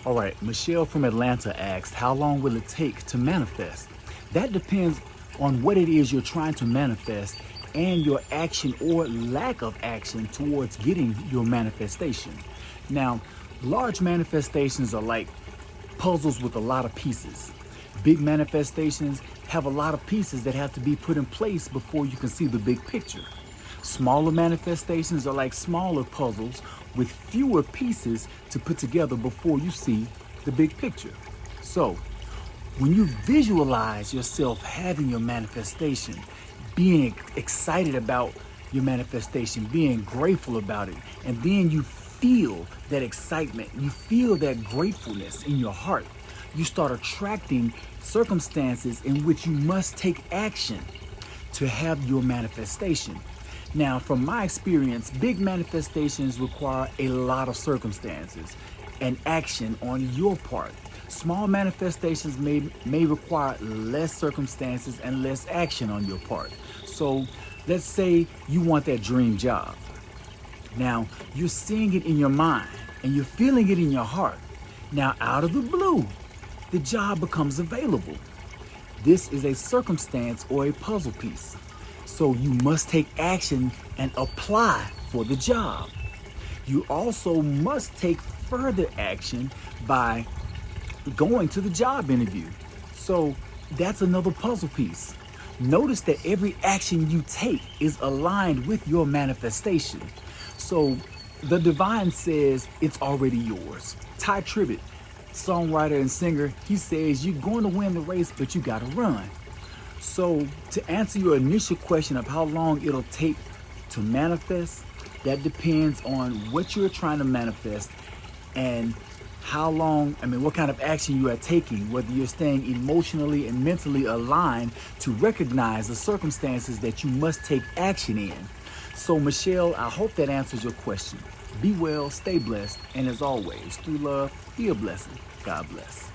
All right, Michelle from Atlanta asked, how long will it take to manifest? That depends on what it is you're trying to manifest and your action or lack of action towards getting your manifestation. Now, large manifestations are like puzzles with a lot of pieces. Big manifestations have a lot of pieces that have to be put in place before you can see the big picture. Smaller manifestations are like smaller puzzles with fewer pieces to put together before you see the big picture. So, when you visualize yourself having your manifestation, being excited about your manifestation, being grateful about it, and then you feel that excitement, you feel that gratefulness in your heart, you start attracting circumstances in which you must take action to have your manifestation. Now, from my experience, big manifestations require a lot of circumstances and action on your part. Small manifestations may require less circumstances and less action on your part. So let's say you want that dream job. Now, you're seeing it in your mind and you're feeling it in your heart. Now, out of the blue, the job becomes available. This is a circumstance or a puzzle piece. So you must take action and apply for the job. You also must take further action by going to the job interview. So that's another puzzle piece. Notice that every action you take is aligned with your manifestation. So the divine says it's already yours. Ty Tribbett, songwriter and singer, he says you're going to win the race, but you got to run. So to answer your initial question of how long it'll take to manifest, that depends on what you're trying to manifest and what kind of action you are taking, whether you're staying emotionally and mentally aligned to recognize the circumstances that you must take action in. So Michelle, I hope that answers your question. Be well, stay blessed, and as always, through love, be a blessing. God bless.